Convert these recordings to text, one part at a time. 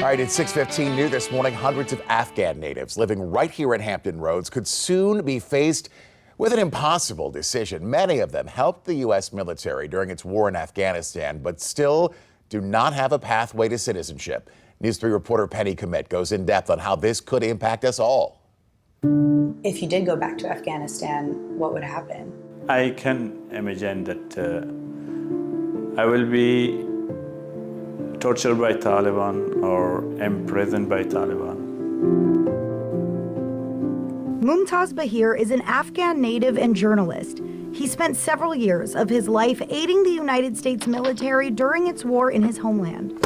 right, it's 6:15 new this morning. Hundreds of Afghan natives living right here at Hampton Roads could soon be faced with an impossible decision. Many of them helped the U.S. military during its war in Afghanistan, but still do not have a pathway to citizenship. News 3 reporter Penny Commit goes in depth on how this could impact us all. If you did go back to Afghanistan, what would happen? I can imagine that I will be tortured by Taliban or imprisoned by Taliban. Mumtaz Bahir is an Afghan native and journalist. He spent several years of his life aiding the United States military during its war in his homeland.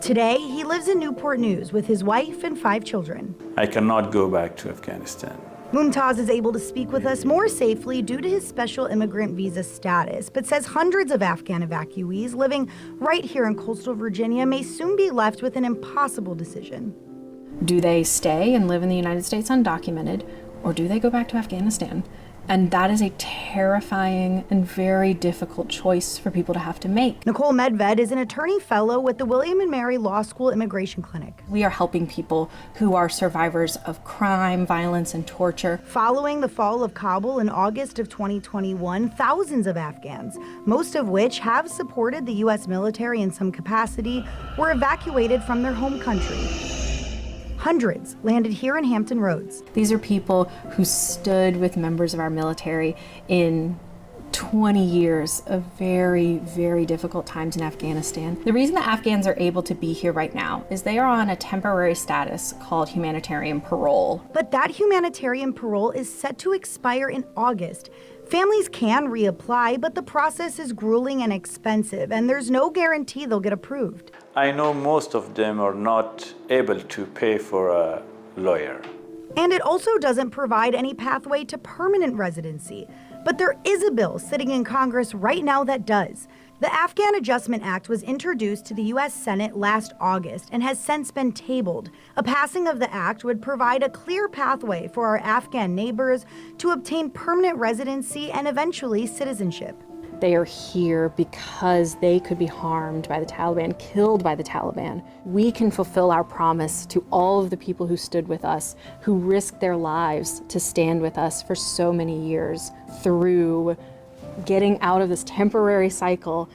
Today, he lives in Newport News with his wife and 5 children. I cannot go back to Afghanistan. Mumtaz is able to speak with us more safely due to his special immigrant visa status, but says hundreds of Afghan evacuees living right here in coastal Virginia may soon be left with an impossible decision. Do they stay and live in the United States undocumented, or do they go back to Afghanistan? And that is a terrifying and very difficult choice for people to have to make. Nicole Medved is an attorney fellow with the William & Mary Law School Immigration Clinic. We are helping people who are survivors of crime, violence, and torture. Following the fall of Kabul in August of 2021, thousands of Afghans, most of which have supported the U.S. military in some capacity, were evacuated from their home country. Hundreds landed here in Hampton Roads. These are people who stood with members of our military in 20 years of very, very difficult times in Afghanistan. The reason that Afghans are able to be here right now is they are on a temporary status called humanitarian parole. But that humanitarian parole is set to expire in August. Families can reapply, but the process is grueling and expensive, and there's no guarantee they'll get approved. I know most of them are not able to pay for a lawyer. And it also doesn't provide any pathway to permanent residency. But there is a bill sitting in Congress right now that does. The Afghan Adjustment Act was introduced to the U.S. Senate last August and has since been tabled. A passing of the act would provide a clear pathway for our Afghan neighbors to obtain permanent residency and eventually citizenship. They are here because they could be harmed by the Taliban, killed by the Taliban. We can fulfill our promise to all of the people who stood with us, who risked their lives to stand with us for so many years through getting out of this temporary cycle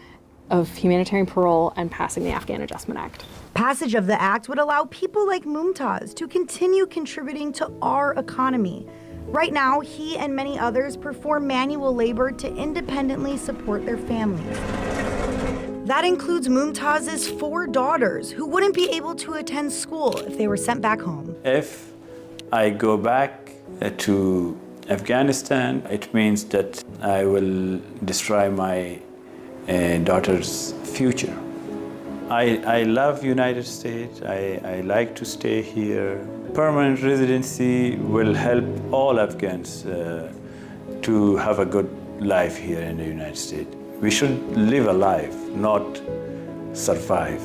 of humanitarian parole and passing the Afghan Adjustment Act. Passage of the act would allow people like Mumtaz to continue contributing to our economy. Right now, he and many others perform manual labor to independently support their families. That includes Mumtaz's 4 daughters who wouldn't be able to attend school if they were sent back home. If I go back to Afghanistan, it means that I will destroy my daughter's future. I love United States. I like to stay here. Permanent residency will help all Afghans to have a good life here in the United States. We should live a life, not survive.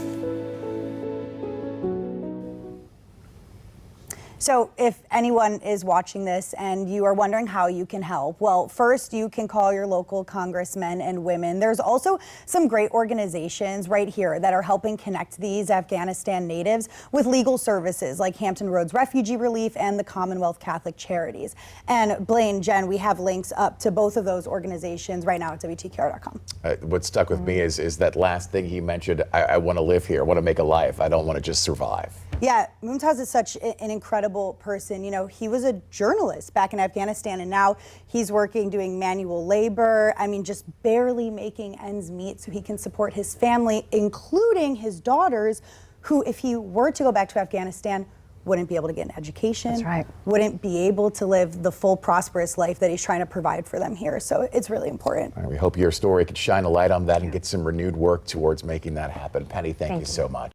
So if anyone is watching this and you are wondering how you can help, well, first you can call your local congressmen and women. There's also some great organizations right here that are helping connect these Afghanistan natives with legal services like Hampton Roads Refugee Relief and the Commonwealth Catholic Charities. And Blaine, Jen, we have links up to both of those organizations right now at WTKR.com. What stuck with me is that last thing he mentioned, I want to live here, I want to make a life, I don't want to just survive. Yeah, Mumtaz is such an incredible person. You know, he was a journalist back in Afghanistan, and now he's working doing manual labor. I mean, just barely making ends meet so he can support his family, including his daughters, who, if he were to go back to Afghanistan, wouldn't be able to get an education. That's right. Wouldn't be able to live the full prosperous life that he's trying to provide for them here. So it's really important. All right, we hope your story could shine a light on that and get some renewed work towards making that happen. Penny, thank you so much.